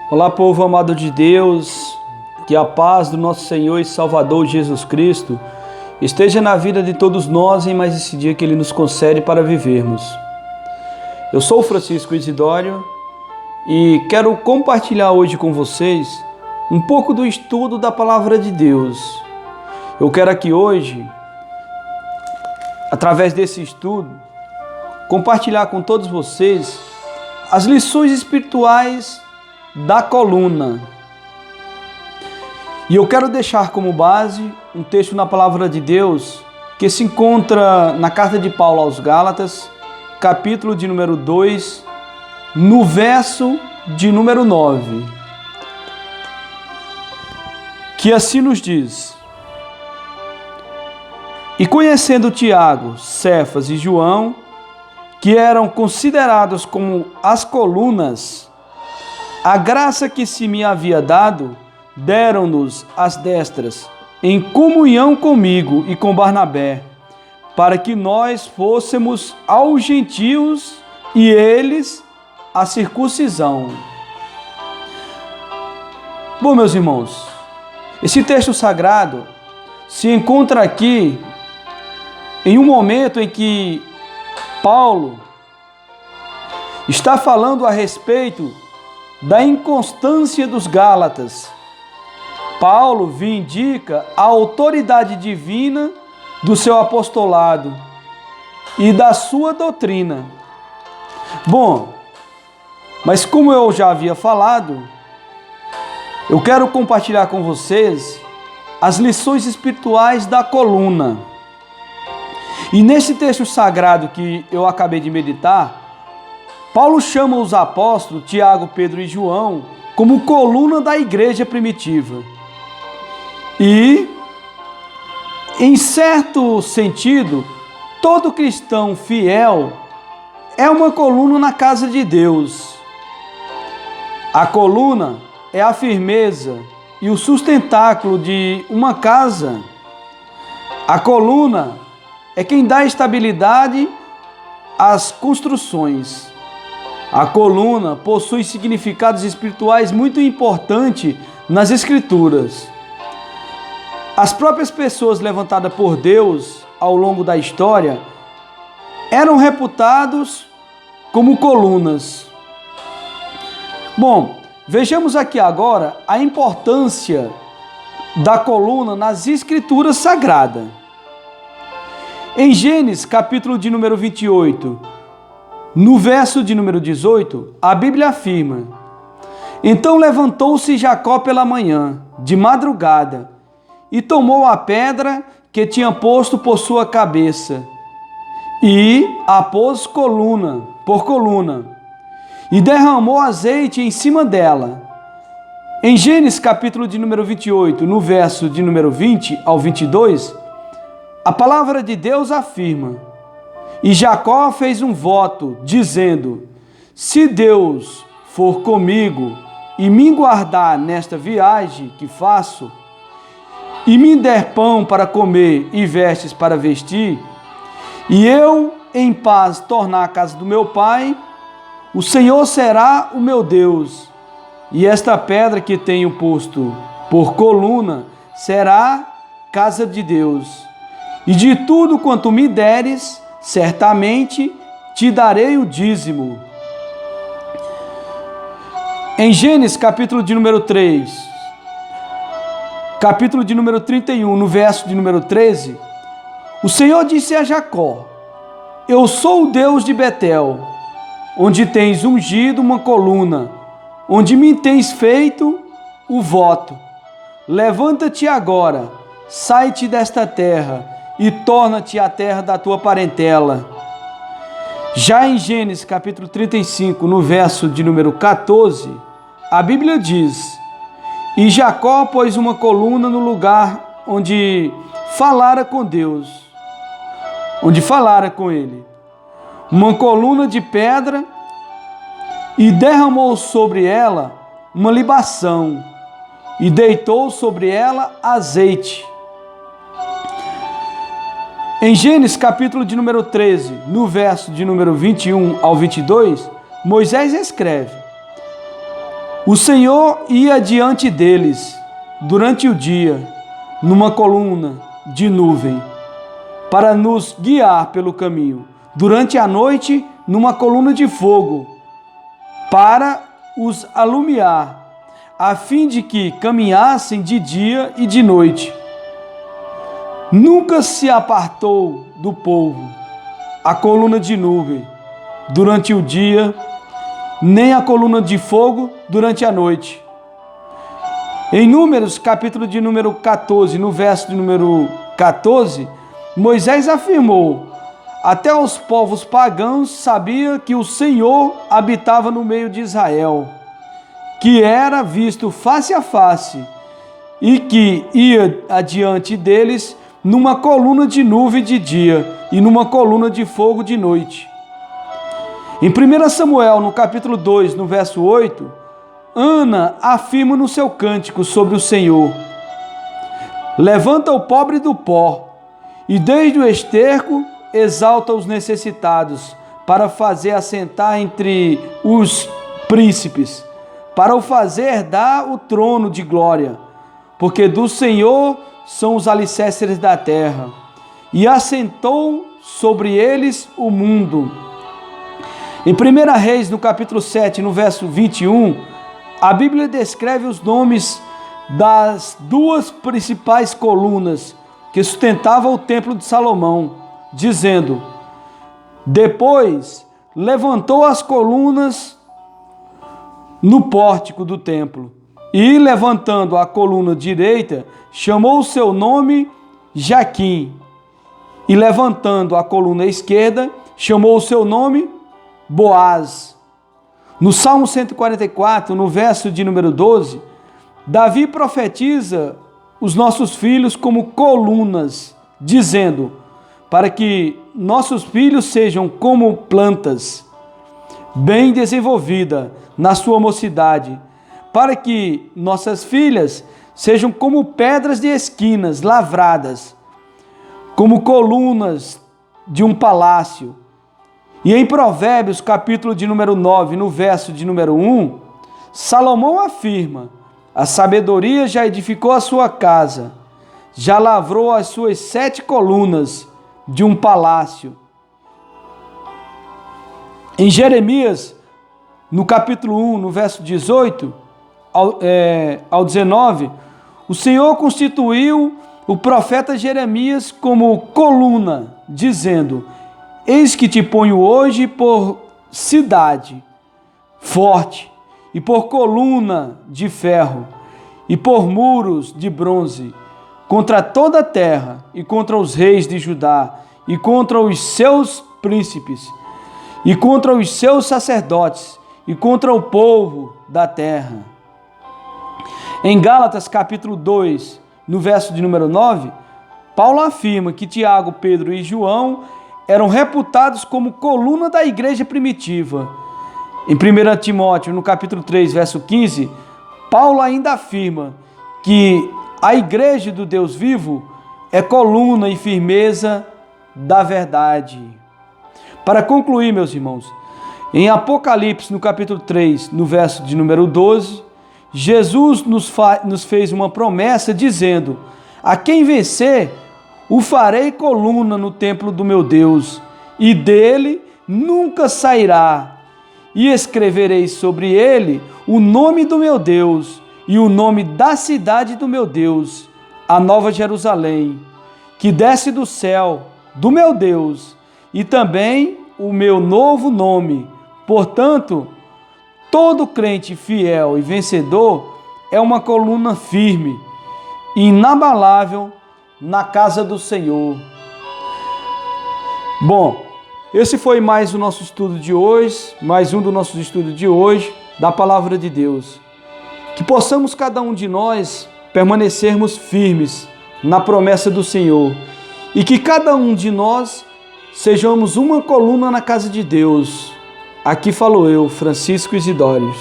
Olá, povo amado de Deus, que a paz do nosso Senhor e Salvador Jesus Cristo esteja na vida de todos nós em mais esse dia que Ele nos concede para vivermos. Eu sou o Francisco Isidório e quero compartilhar hoje com vocês um pouco do estudo da Palavra de Deus. Eu quero aqui hoje, através desse estudo, compartilhar com todos vocês as lições espirituais da coluna. E eu quero deixar como base um texto na Palavra de Deus que se encontra na carta de Paulo aos Gálatas, capítulo de número 2, no verso de número 9, que assim nos diz: E conhecendo Tiago, Cefas e João, que eram considerados como as colunas, a graça que se me havia dado, deram-nos as destras, em comunhão comigo e com Barnabé, para que nós fôssemos aos gentios e eles a circuncisão. Bom, meus irmãos, esse texto sagrado se encontra aqui em um momento em que Paulo está falando a respeito da inconstância dos Gálatas. Paulo vindica a autoridade divina do seu apostolado e da sua doutrina. Bom, mas como eu já havia falado, eu quero compartilhar com vocês as lições espirituais da coluna. E nesse texto sagrado que eu acabei de meditar, Paulo chama os apóstolos, Tiago, Pedro e João, como coluna da igreja primitiva. E, em certo sentido, todo cristão fiel é uma coluna na casa de Deus. A coluna é a firmeza e o sustentáculo de uma casa. A coluna é quem dá estabilidade às construções. A coluna possui significados espirituais muito importantes nas Escrituras. As próprias pessoas levantadas por Deus ao longo da história eram reputados como colunas. Bom, vejamos aqui agora a importância da coluna nas Escrituras Sagradas. Em Gênesis, capítulo de número 28, no verso de número 18, a Bíblia afirma: Então levantou-se Jacó pela manhã, de madrugada, e tomou a pedra que tinha posto por sua cabeça, e a pôs coluna por coluna, e derramou azeite em cima dela. Em Gênesis, capítulo de número 28, no verso de número 20 ao 22, a palavra de Deus afirma: E Jacó fez um voto, dizendo: Se Deus for comigo e me guardar nesta viagem que faço, e me der pão para comer e vestes para vestir, e eu em paz tornar a casa do meu pai, o Senhor será o meu Deus, e esta pedra que tenho posto por coluna será casa de Deus. E de tudo quanto me deres, certamente te darei o dízimo. Em Gênesis, capítulo de número 3, capítulo de número 31, no verso de número 13, o Senhor disse a Jacó: Eu sou o Deus de Betel, onde tens ungido uma coluna, onde me tens feito o voto. Levanta-te agora, sai-te desta terra, e torna-te à terra da tua parentela. Já em Gênesis capítulo 35, no verso de número 14, a Bíblia diz: E Jacó pôs uma coluna no lugar onde falara com Deus, onde falara com ele, uma coluna de pedra, e derramou sobre ela uma libação, e deitou sobre ela azeite. Em Gênesis capítulo de número 13, no verso de número 21 ao 22, Moisés escreve: O Senhor ia diante deles durante o dia, numa coluna de nuvem, para nos guiar pelo caminho. Durante a noite, numa coluna de fogo, para os alumiar, a fim de que caminhassem de dia e de noite. Nunca se apartou do povo a coluna de nuvem durante o dia, nem a coluna de fogo durante a noite. Em Números, capítulo de número 14, no verso de número 14, Moisés afirmou: até os povos pagãos sabia que o Senhor habitava no meio de Israel, que era visto face a face e que ia adiante deles numa coluna de nuvem de dia e numa coluna de fogo de noite. Em 1 Samuel, no capítulo 2, no verso 8, Ana afirma no seu cântico sobre o Senhor: levanta o pobre do pó e desde o esterco exalta os necessitados, para fazer assentar entre os príncipes, para o fazer herdar o trono de glória, porque do Senhor são os alicerces da terra, e assentou sobre eles o mundo. Em 1 Reis, no capítulo 7, no verso 21, a Bíblia descreve os nomes das duas principais colunas que sustentavam o templo de Salomão, dizendo: depois levantou as colunas no pórtico do templo, e levantando a coluna direita, chamou o seu nome Jaquim, e levantando a coluna esquerda, chamou o seu nome Boaz. No Salmo 144, no verso de número 12, Davi profetiza os nossos filhos como colunas, dizendo: para que nossos filhos sejam como plantas, bem desenvolvida na sua mocidade, para que nossas filhas sejam como pedras de esquinas lavradas, como colunas de um palácio. E em Provérbios, capítulo de número 9, no verso de número 1, Salomão afirma: a sabedoria já edificou a sua casa, já lavrou as suas 7 colunas de um palácio. Em Jeremias, no capítulo 1, no verso 18 ao 19, o Senhor constituiu o profeta Jeremias como coluna, dizendo: eis que te ponho hoje por cidade forte, e por coluna de ferro, e por muros de bronze, contra toda a terra, e contra os reis de Judá, e contra os seus príncipes, e contra os seus sacerdotes, e contra o povo da terra. Em Gálatas capítulo 2, no verso de número 9, Paulo afirma que Tiago, Pedro e João eram reputados como coluna da igreja primitiva. Em 1 Timóteo, no capítulo 3, verso 15, Paulo ainda afirma que a igreja do Deus vivo é coluna e firmeza da verdade. Para concluir, meus irmãos, em Apocalipse, no capítulo 3, no verso de número 12, Jesus nos fez uma promessa dizendo: a quem vencer, o farei coluna no templo do meu Deus, e dele nunca sairá. E escreverei sobre ele o nome do meu Deus e o nome da cidade do meu Deus, a Nova Jerusalém, que desce do céu, do meu Deus, e também o meu novo nome. Portanto, todo crente fiel e vencedor é uma coluna firme e inabalável na casa do Senhor. Bom, esse foi mais o nosso estudo de hoje, mais um dos nossos estudos de hoje, da Palavra de Deus. Que possamos cada um de nós permanecermos firmes na promessa do Senhor e que cada um de nós sejamos uma coluna na casa de Deus. Aqui falo eu, Francisco Isidório.